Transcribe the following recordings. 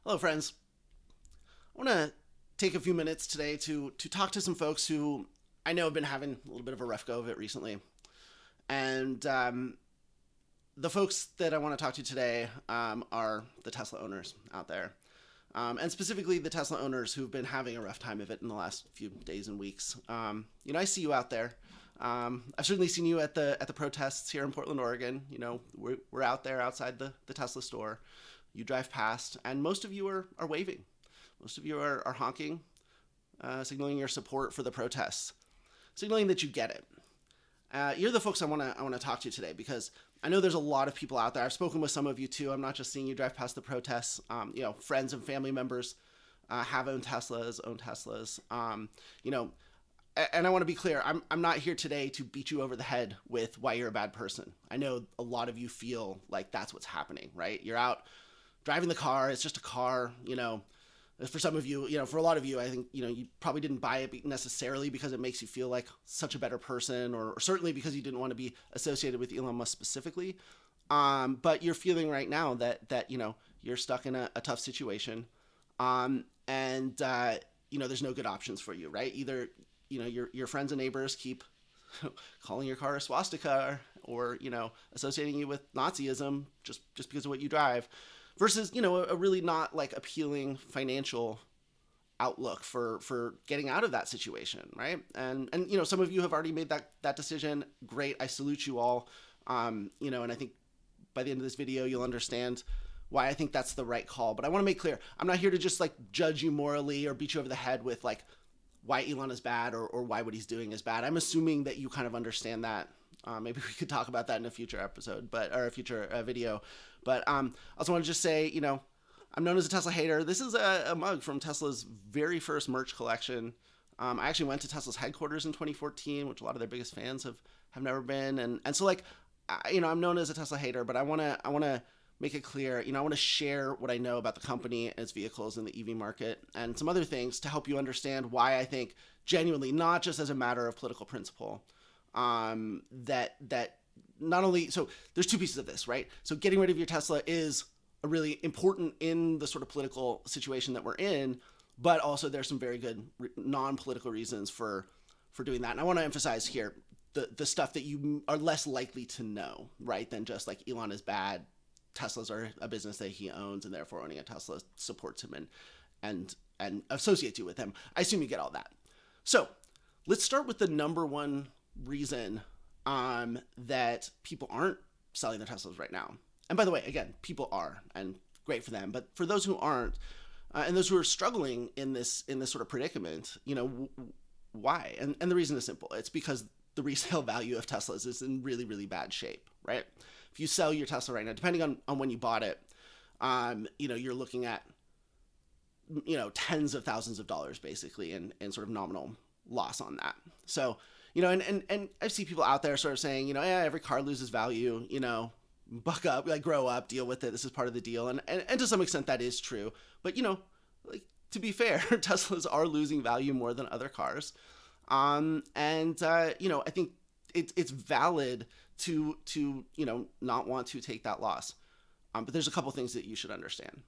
Hello, friends. I want to take a few minutes today to talk to some folks who I know have been having a little bit of a rough go of it recently. And the folks that I want to talk to today are the Tesla owners out there. And specifically the Tesla owners who've been having a rough time of it in the last few days and weeks. I see you out there. I've certainly seen you at the protests here in Portland, Oregon. We're out there outside the Tesla store. You drive past, and most of you are waving. Most of you are honking, signaling your support for the protests, signaling that you get it. You're the folks I want to talk to today because I know there's a lot of people out there. I've spoken with some of you too. I'm not just seeing you drive past the protests. Friends and family members have owned Teslas. And I want to be clear. I'm not here today to beat you over the head with why you're a bad person. I know a lot of you feel like that's what's happening, right? You're out driving the car. It's just a car, For some of you, for a lot of you, I think, you probably didn't buy it necessarily because it makes you feel like such a better person, or certainly because you didn't want to be associated with Elon Musk specifically. But you're feeling right now that you're stuck in a tough situation. And there's no good options for you, right? Either, your friends and neighbors keep calling your car a swastika or, associating you with Nazism just because of what you drive. Versus, a really not like appealing financial outlook for getting out of that situation, right? And some of you have already made that decision. Great, I salute you all. And I think by the end of this video, you'll understand why I think that's the right call. But I want to make clear, I'm not here to just like judge you morally or beat you over the head with like why Elon is bad or why what he's doing is bad. I'm assuming that you kind of understand that. Maybe we could talk about that in a future episode, or a future video. But I also want to just say, I'm known as a Tesla hater. This is a mug from Tesla's very first merch collection. I actually went to Tesla's headquarters in 2014, which a lot of their biggest fans have never been. And so like, I'm known as a Tesla hater, but I want to make it clear, I want to share what I know about the company and its vehicles in the EV market and some other things to help you understand why I think genuinely, not just as a matter of political principle, that not only, so there's two pieces of this, right? So getting rid of your Tesla is a really important in the sort of political situation that we're in, but also there's some very good non-political reasons for doing that. And I want to emphasize here the stuff that you are less likely to know, right? Than just like Elon is bad, Teslas are a business that he owns, and therefore owning a Tesla supports him and associates you with him. I assume you get all that. So let's start with the number one reason that people aren't selling their Teslas right now. And by the way, again, people are, and great for them. But for those who aren't, and those who are struggling in this sort of predicament, why? And the reason is simple. It's because the resale value of Teslas is in really, really bad shape, right? If you sell your Tesla right now, depending on when you bought it, you're looking at, tens of thousands of dollars basically in sort of nominal loss on that. So, and I see people out there sort of saying, every car loses value, buck up, like grow up, deal with it. This is part of the deal. And to some extent that is true. But, like to be fair, Teslas are losing value more than other cars. I think it's valid to not want to take that loss. But there's a couple things that you should understand.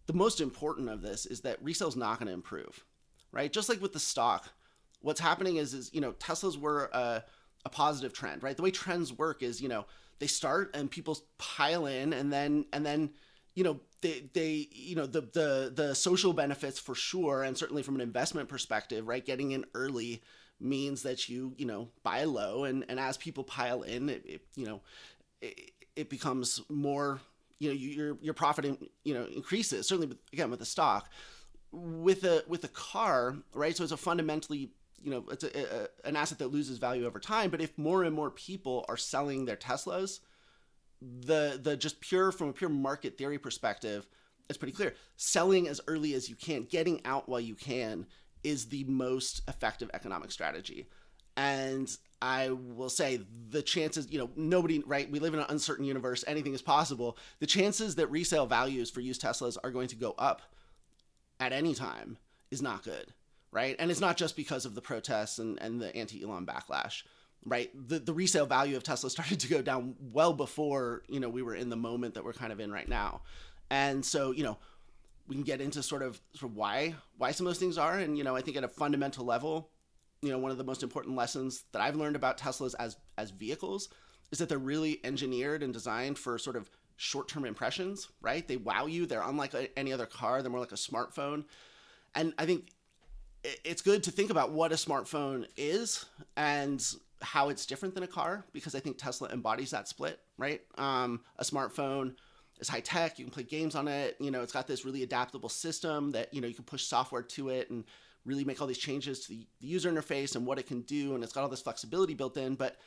The most important of this is that resale is not going to improve, right? Just like with the stock, what's happening is Teslas were a positive trend, right? The way trends work is, they start and people pile in and then the social benefits for sure. And certainly from an investment perspective, right? Getting in early means that you buy low and as people pile in, it becomes more, your profit, increases, certainly again with the stock. With a car, right? So it's a fundamentally, it's an asset that loses value over time. But if more and more people are selling their Teslas, the just from a pure market theory perspective, it's pretty clear. Selling as early as you can, getting out while you can, is the most effective economic strategy. And I will say the chances, nobody, right? We live in an uncertain universe. Anything is possible. The chances that resale values for used Teslas are going to go up at any time is not good, right? And it's not just because of the protests and the anti-Elon backlash, right? The resale value of Tesla started to go down well before, we were in the moment that we're kind of in right now. And so, we can get into sort of why some of those things are. And I think at a fundamental level, one of the most important lessons that I've learned about Teslas as vehicles is that they're really engineered and designed for sort of short-term impressions, right? They wow you. They're unlike any other car. They're more like a smartphone. And I think it's good to think about what a smartphone is and how it's different than a car, because I think Tesla embodies that split, right? A smartphone is high tech. You can play games on it. It's got this really adaptable system that, you can push software to it and really make all these changes to the user interface and what it can do. And it's got all this flexibility built in, but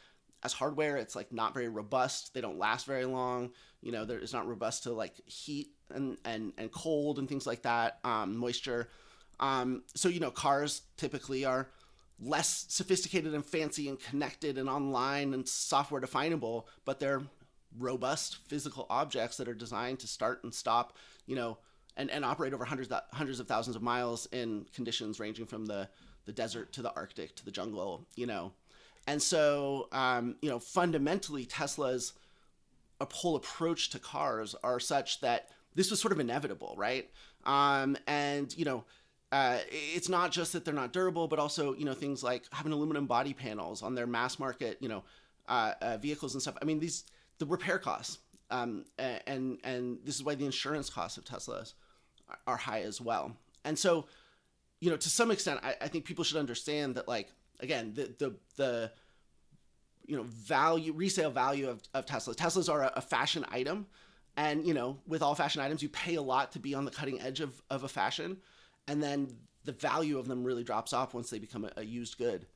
as hardware, it's like not very robust. They don't last very long. It's not robust to like heat and cold and things like that, moisture. So, cars typically are less sophisticated and fancy and connected and online and software definable, but they're robust physical objects that are designed to start and stop, and operate over hundreds of thousands of miles in conditions ranging from the desert to the Arctic to the jungle, And so, fundamentally, Tesla's whole approach to cars are such that this was sort of inevitable, right? It's not just that they're not durable, but also, things like having aluminum body panels on their mass market, vehicles and stuff. I mean, the repair costs, and this is why the insurance costs of Teslas are high as well. And so, to some extent, I think people should understand that, like, again, the resale value of Teslas. Teslas are a fashion item, and with all fashion items, you pay a lot to be on the cutting edge of a fashion, and then the value of them really drops off once they become a used good,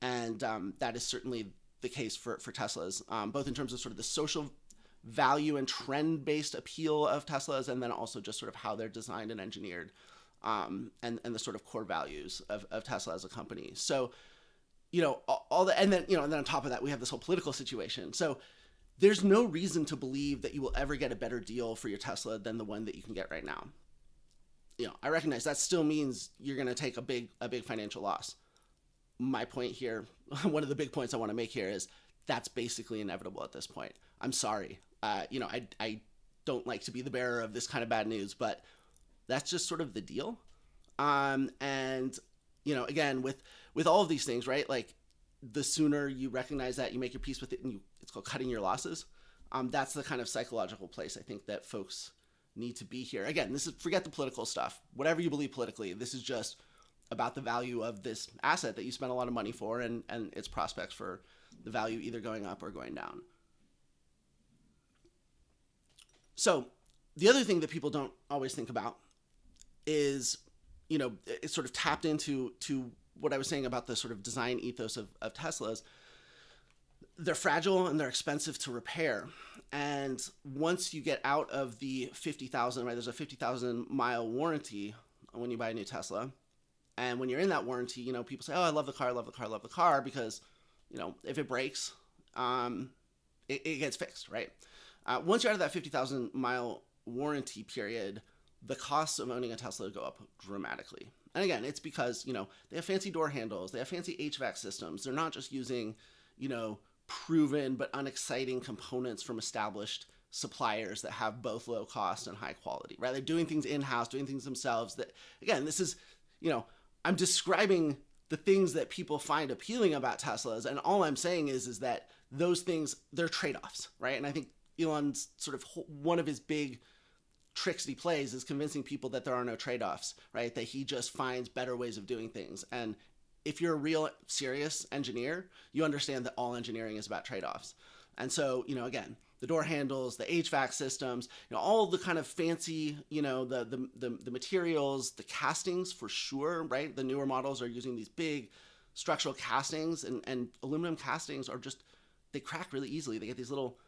and that is certainly the case for Teslas, both in terms of sort of the social value and trend-based appeal of Teslas, and then also just sort of how they're designed and engineered, and the sort of core values of Tesla as a company. So, all the, and then on top of that, we have this whole political situation. So there's no reason to believe that you will ever get a better deal for your Tesla than the one that you can get right now. I recognize that still means you're going to take a big financial loss. My point here, one of the big points I want to make here is that's basically inevitable at this point. I'm sorry. I don't like to be the bearer of this kind of bad news, but that's just sort of the deal. Again, with all of these things, right? Like, the sooner you recognize that, you make your peace with it, and it's called cutting your losses. That's the kind of psychological place I think that folks need to be here. Again, forget the political stuff. Whatever you believe politically, this is just about the value of this asset that you spent a lot of money for, and its prospects for the value either going up or going down. So the other thing that people don't always think about is, it's sort of tapped into what I was saying about the sort of design ethos of Teslas. They're fragile and they're expensive to repair. And once you get out of the 50,000, right, there's a 50,000 mile warranty when you buy a new Tesla. And when you're in that warranty, people say, oh, I love the car, because, if it breaks, it gets fixed, right? Once you're out of that 50,000 mile warranty period, the costs of owning a Tesla go up dramatically. And again, it's because, they have fancy door handles, they have fancy HVAC systems. They're not just using, proven but unexciting components from established suppliers that have both low cost and high quality, right? They're doing things in-house, doing things themselves. That, again, this is, I'm describing the things that people find appealing about Teslas, and all I'm saying is that those things, they're trade-offs, right? And I think Elon's sort of one of his big tricks that he plays is convincing people that there are no trade-offs, right? That he just finds better ways of doing things. And if you're a real serious engineer, you understand that all engineering is about trade-offs. And so, again, the door handles, the HVAC systems, all the kind of fancy, the materials, the castings for sure, right? The newer models are using these big structural castings, and aluminum castings are just, they crack really easily. They get these little,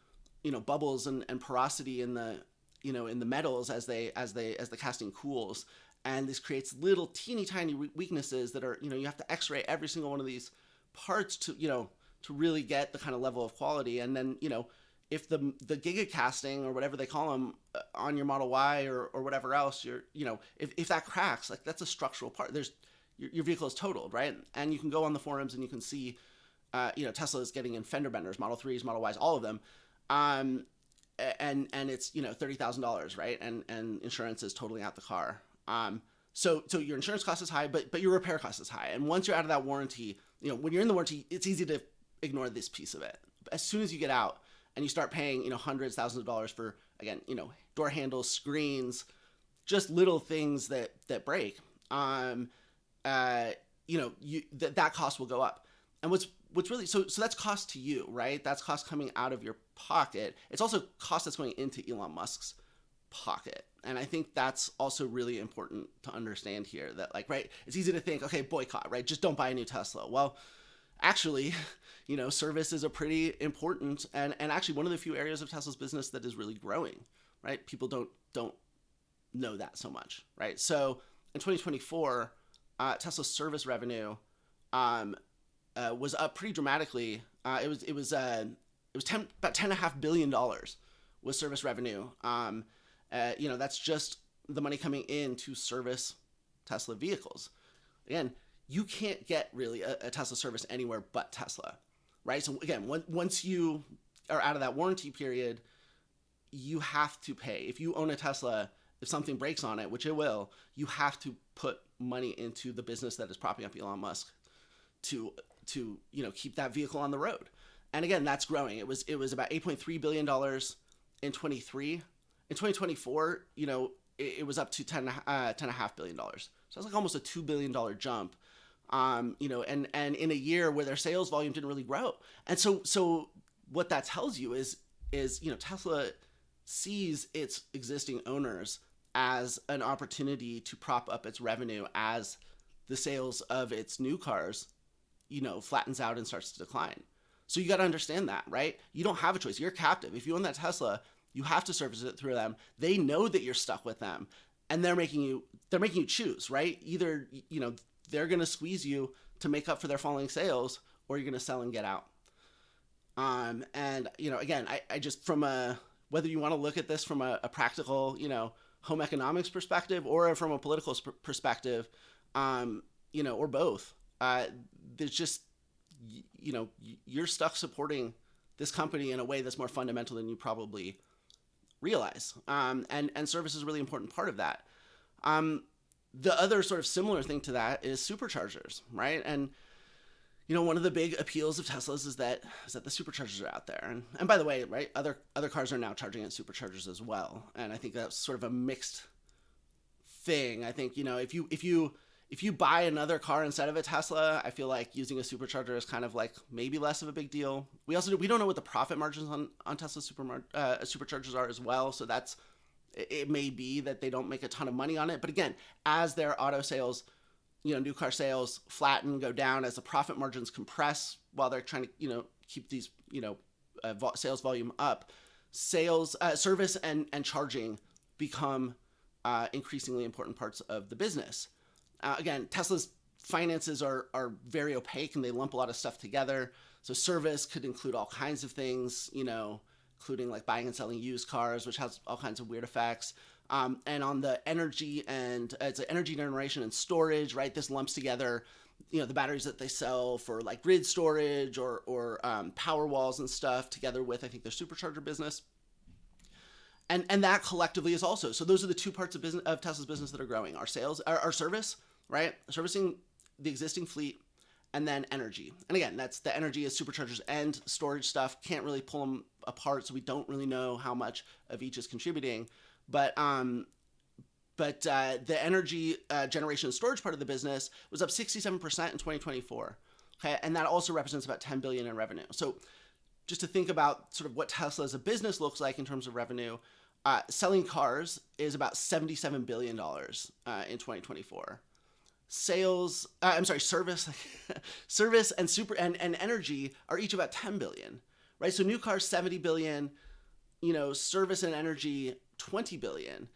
bubbles and porosity in the, in the metals as the casting cools. And this creates little teeny tiny weaknesses that are, you have to x-ray every single one of these parts to, to really get the kind of level of quality. And then, if the giga casting or whatever they call them on your Model Y or whatever else, if that cracks, like, that's a structural part. Your vehicle is totaled, right? And you can go on the forums and you can see, Tesla is getting in fender benders, Model 3s, Model Ys, all of them. and it's $30,000, right? And insurance is totaling out the car. So your insurance cost is high, but your repair cost is high. And once you're out of that warranty, when you're in the warranty, it's easy to ignore this piece of it. As soon as you get out and you start paying hundreds, thousands of dollars for, again, door handles, screens, just little things that break, that cost will go up. And what's really so that's cost to you, right? That's cost coming out of your pocket. It's also cost that's going into Elon Musk's pocket. And I think that's also really important to understand here, that right, it's easy to think, okay, boycott, right? Just don't buy a new Tesla. Well, actually, service is a pretty important and actually one of the few areas of Tesla's business that is really growing, right? People don't know that so much, right? So in 2024, Tesla's service revenue was up pretty dramatically. It was about $10.5 billion was service revenue. That's just the money coming in to service Tesla vehicles. Again, you can't get really a Tesla service anywhere but Tesla, right? So again, once you are out of that warranty period, you have to pay. If you own a Tesla, if something breaks on it, which it will, you have to put money into the business that is propping up Elon Musk to keep that vehicle on the road. And again, that's growing. It was about $8.3 billion in 23. In 2024, it was up to $10.5 billion. So that's like almost a $2 billion jump. And in a year where their sales volume didn't really grow. And so what that tells you is Tesla sees its existing owners as an opportunity to prop up its revenue as the sales of its new cars, flattens out and starts to decline. So you got to understand that, right? You don't have a choice. You're captive. If you own that Tesla, you have to service it through them. They know that you're stuck with them, and they're making you choose, right? Either, they're going to squeeze you to make up for their falling sales, or you're going to sell and get out. Again, I just, whether you want to look at this from a practical, home economics perspective or from a political perspective, or both, there's just, you're stuck supporting this company in a way that's more fundamental than you probably realize. And service is a really important part of that. The other sort of similar thing to that is superchargers, right? And one of the big appeals of Teslas is that the superchargers are out there. And by the way, right, other cars are now charging at superchargers as well. And I think that's sort of a mixed thing. I think, if you buy another car instead of a Tesla, I feel like using a supercharger is kind of like maybe less of a big deal. We don't know what the profit margins on Tesla superchargers are as well. So it may be that they don't make a ton of money on it. But again, as their auto sales, new car sales flatten, go down, as the profit margins compress while they're trying to, keep these, sales volume up, service and charging become increasingly important parts of the business. Again, Tesla's finances are very opaque and they lump a lot of stuff together. So service could include all kinds of things, including like buying and selling used cars, which has all kinds of weird effects. And on the energy and it's energy generation and storage, right? This lumps together, the batteries that they sell for like grid storage or power walls and stuff, together with, I think, their supercharger business. And that collectively is also, so those are the two parts of Tesla's business that are growing: our service, right? Servicing the existing fleet, and then energy. And again, that's the energy is superchargers and storage stuff. Can't really pull them apart, so we don't really know how much of each is contributing. But the energy generation and storage part of the business was up 67% in 2024. Okay, and that also represents about $10 billion in revenue. So just to think about sort of what Tesla as a business looks like in terms of revenue, selling cars is about $77 billion in 2024. Service and energy are each about 10 billion, right? So new cars 70 billion, service and energy 20 billion.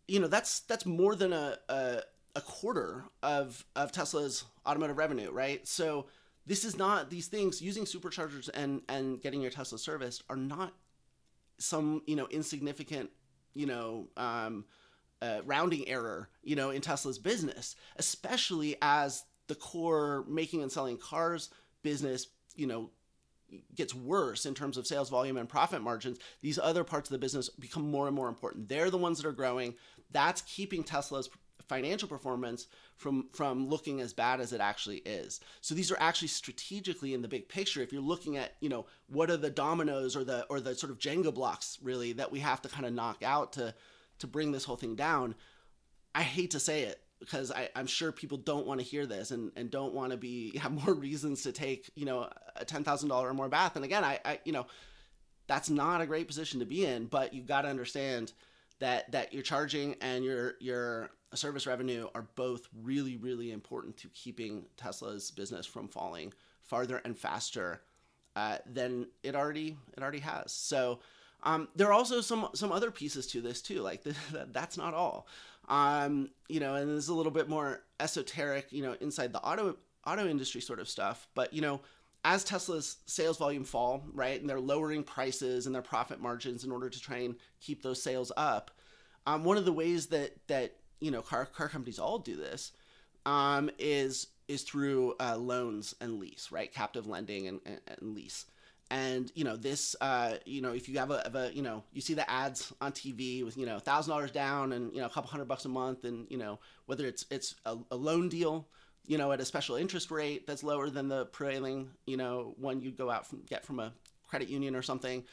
That's more than a quarter of Tesla's automotive revenue, right? So this is not, these things, using superchargers and getting your Tesla serviced are not some insignificant rounding error, in Tesla's business, especially as the core making and selling cars business, gets worse in terms of sales volume and profit margins, these other parts of the business become more and more important. They're the ones that are growing. That's keeping Tesla's financial performance from looking as bad as it actually is. So these are actually strategically in the big picture. If you're looking at, what are the dominoes or the sort of Jenga blocks really that we have to kind of knock out to bring this whole thing down. I hate to say it, because I'm sure people don't want to hear this and don't want to have more reasons to take, a $10,000 or more bath. And again, I that's not a great position to be in, but you've got to understand that your charging and your service revenue are both really, really important to keeping Tesla's business from falling farther and faster than it already has. So there are also some other pieces to this too. Like that's not all. And this is a little bit more esoteric, inside the auto industry sort of stuff. But as Tesla's sales volume fall, right, and they're lowering prices and their profit margins in order to try and keep those sales up, one of the ways that car companies all do this is through loans and lease, right, captive lending and lease. And this if you have you see the ads on TV with $1,000 down and a couple $100 a month, and whether it's a loan deal at a special interest rate that's lower than the prevailing one you'd go out get from a credit union or something,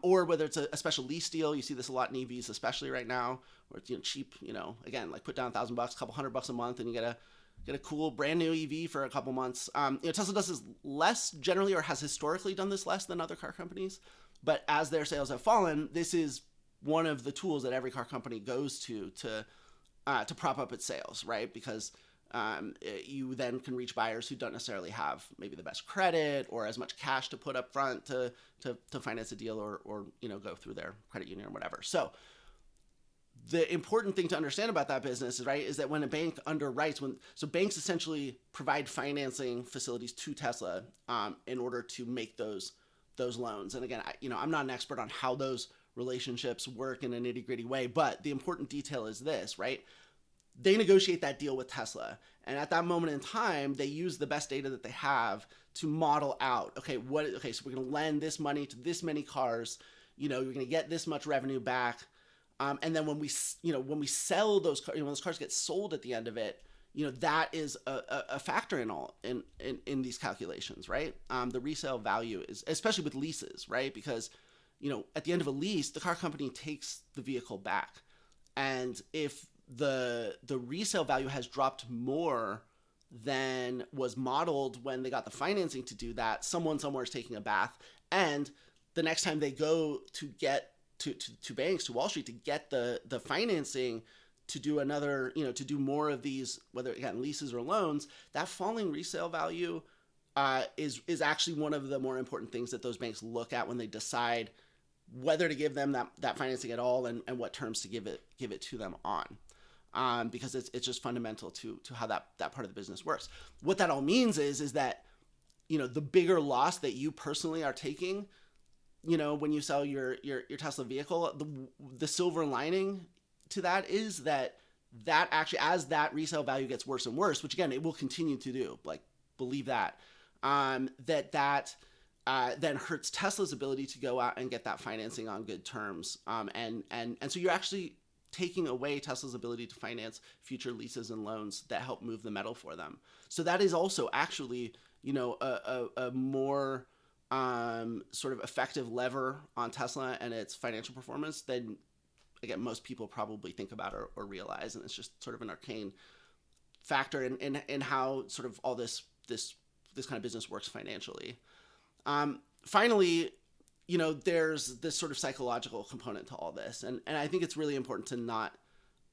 or whether it's a special lease deal. You see this a lot in EVs, especially right now, where it's cheap. Again, like put down $1,000, couple $100 a month, and you get a cool brand new EV for a couple months. Tesla does this less generally, or has historically done this less than other car companies. But as their sales have fallen, this is one of the tools that every car company goes to prop up its sales, right? Because you then can reach buyers who don't necessarily have maybe the best credit or as much cash to put up front to finance a deal or go through their credit union or whatever. So the important thing to understand about that business is that when a bank underwrites, so banks essentially provide financing facilities to Tesla in order to make those loans. And again, I'm not an expert on how those relationships work in a nitty-gritty way, but the important detail is this, right? They negotiate that deal with Tesla, and at that moment in time, they use the best data that they have to model out, so we're going to lend this money to this many cars, you're going to get this much revenue back. And then when we sell those cars, when those cars get sold at the end of it, that is a factor in these calculations, right? The resale value is, especially with leases, right? Because, at the end of a lease, the car company takes the vehicle back. And if the resale value has dropped more than was modeled when they got the financing to do that, someone somewhere is taking a bath. And the next time they go to get to banks, to Wall Street, to get the financing to do another, to do more of these, whether again leases or loans, that falling resale value is actually one of the more important things that those banks look at when they decide whether to give them that financing at all and what terms to give it to them on, because it's just fundamental to how that part of the business works. What that all means is that the bigger loss that you personally are taking, when you sell your Tesla vehicle, the silver lining to that is that actually, as that resale value gets worse and worse, which again, it will continue to do, like, believe that, that then hurts Tesla's ability to go out and get that financing on good terms. And so you're actually taking away Tesla's ability to finance future leases and loans that help move the metal for them. So that is also actually, a more sort of effective lever on Tesla and its financial performance than, again, most people probably think about or realize. And it's just sort of an arcane factor in how sort of all this kind of business works financially. Finally, there's this sort of psychological component to all this. And I think it's really important to not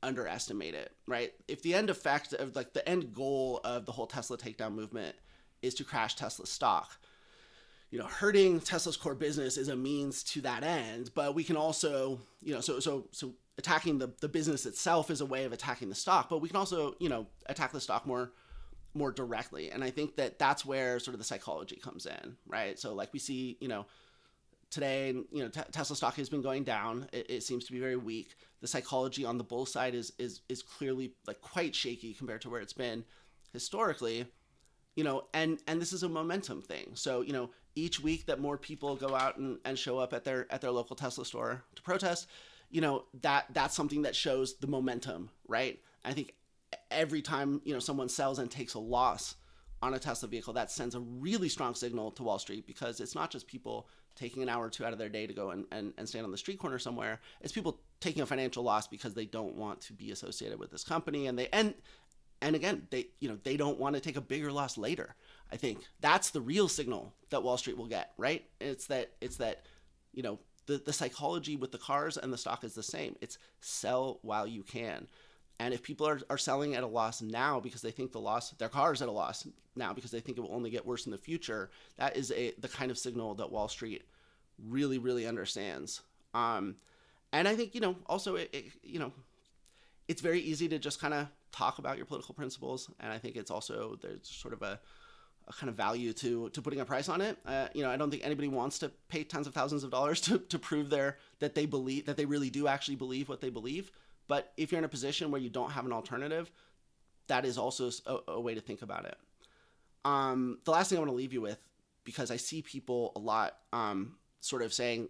underestimate it, right? If the end effect of, like, the end goal of the whole Tesla takedown movement is to crash Tesla stock, hurting Tesla's core business is a means to that end, but we can also, so attacking the business itself is a way of attacking the stock, but we can also, attack the stock more directly. And I think that's where sort of the psychology comes in, right? So like we see, today, Tesla stock has been going down. It seems to be very weak. The psychology on the bull side is clearly, like, quite shaky compared to where it's been historically. And this is a momentum thing. So, each week that more people go out and show up at their local Tesla store to protest, that's something that shows the momentum, right? I think every time, someone sells and takes a loss on a Tesla vehicle, that sends a really strong signal to Wall Street, because it's not just people taking an hour or two out of their day to go and stand on the street corner somewhere. It's people taking a financial loss because they don't want to be associated with this company, and again, they don't want to take a bigger loss later. I think that's the real signal that Wall Street will get, right? It's that the psychology with the cars and the stock is the same. It's sell while you can. And if people are selling at a loss now because they think their car is at a loss now because they think it will only get worse in the future, that is the kind of signal that Wall Street really, really understands. And I think, also, it's very easy to just kind of talk about your political principles. And I think it's also, there's sort of a kind of value to putting a price on it. I don't think anybody wants to pay tens of thousands of dollars to prove that they really do actually believe what they believe. But if you're in a position where you don't have an alternative, that is also a way to think about it. The last thing I want to leave you with, because I see people a lot sort of saying,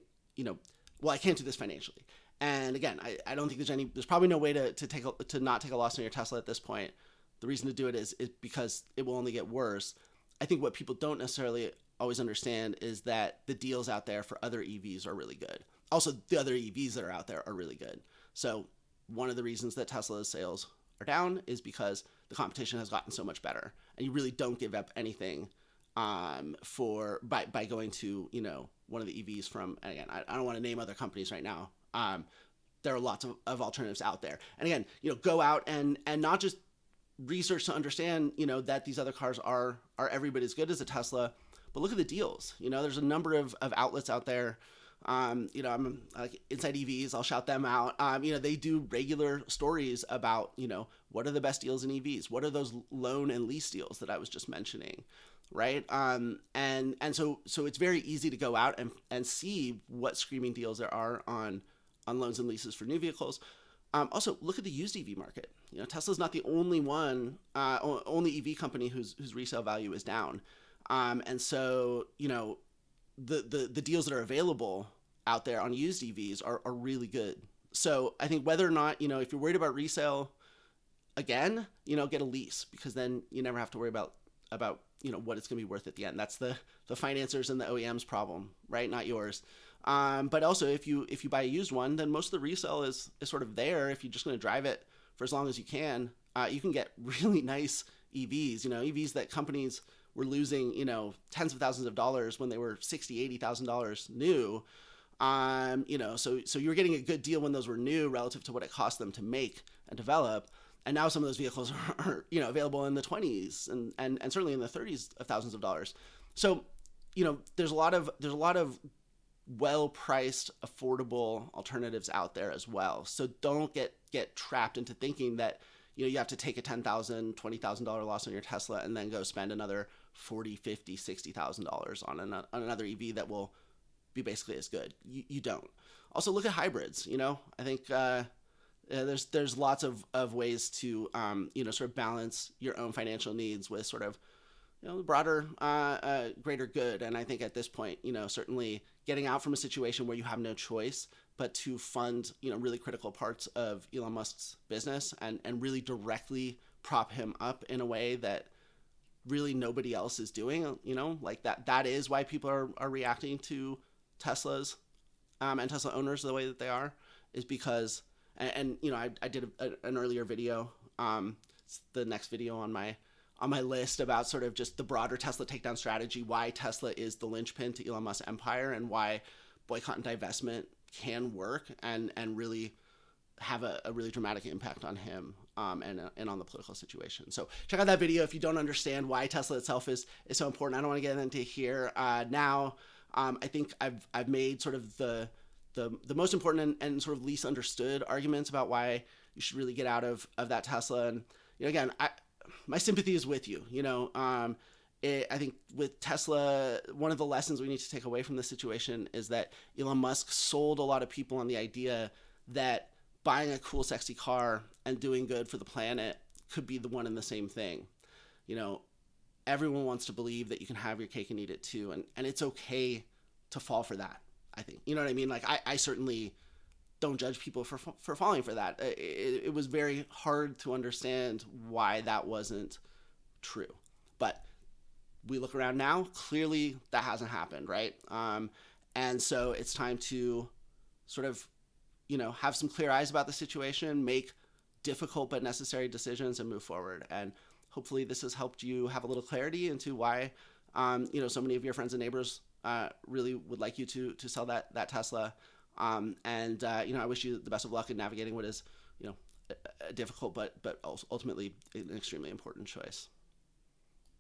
well, I can't do this financially. And again, I don't think there's probably no way to not take a loss on your Tesla at this point. The reason to do it is because it will only get worse. I think what people don't necessarily always understand is that the deals out there for other EVs are really good. Also, the other EVs that are out there are really good. So one of the reasons that Tesla's sales are down is because the competition has gotten so much better, and you really don't give up anything by going to one of the EVs from. And again, I don't want to name other companies right now. There are lots of alternatives out there, and again, go out and not just research to understand that these other cars are every bit as good as a Tesla, but look at the deals. There's a number of outlets out there. I'm like Inside EVs, I'll shout them out. They do regular stories about, what are the best deals in EVs? What are those loan and lease deals that I was just mentioning, right? And so it's very easy to go out and see what screaming deals there are on loans and leases for new vehicles. Also, look at the used EV market. Tesla's not the only only EV company whose resale value is down. And so, the deals that are available out there on used EVs are really good. So I think whether or not, if you're worried about resale, again, get a lease, because then you never have to worry about what it's going to be worth at the end. That's the financiers and the OEM's problem, right? Not yours. But also, if you buy a used one, then most of the resale is sort of there. If you're just going to drive it for as long as you can get really nice EVs, EVs that companies were losing, tens of thousands of dollars when they were $60,000, $80,000 new. So you were getting a good deal when those were new relative to what it cost them to make and develop. And now some of those vehicles are available in the 20s and certainly in the 30s of thousands of dollars. So, there's a lot of well-priced, affordable alternatives out there as well. So don't get trapped into thinking that, you have to take a $10,000, $20,000 loss on your Tesla and then go spend another $40,000, $50,000, $60,000 on another EV that will be basically as good. You don't. Also, look at hybrids. I think there's lots of ways to sort of balance your own financial needs with sort of the broader greater good. And I think at this point, certainly getting out from a situation where you have no choice but to fund really critical parts of Elon Musk's business and really directly prop him up in a way that really nobody else is doing, like that is why people are reacting to Teslas and Tesla owners the way that they are, is because, and I did an earlier video, it's the next video on my list, about sort of just the broader Tesla takedown strategy, why Tesla is the linchpin to Elon Musk's empire, and why boycott and divestment can work and really have a really dramatic impact on him and on the political situation. So check out that video if you don't understand why Tesla itself is so important. I don't want to get into here now. I think I've made sort of the most important and sort of least understood arguments about why you should really get out of that Tesla. And again, my sympathy is with you. I think with Tesla, one of the lessons we need to take away from this situation is that Elon Musk sold a lot of people on the idea that buying a cool, sexy car and doing good for the planet could be the one and the same thing. everyone wants to believe that you can have your cake and eat it too, and it's okay to fall for that. I think, you know what I mean. Like I certainly don't judge people for falling for that. It was very hard to understand why that wasn't true, but we look around now. Clearly, that hasn't happened, right? And so it's time to sort of, have some clear eyes about the situation, make difficult but necessary decisions, and move forward. And hopefully, this has helped you have a little clarity into why, so many of your friends and neighbors really would like you to sell that Tesla. I wish you the best of luck in navigating what is, a difficult but ultimately an extremely important choice.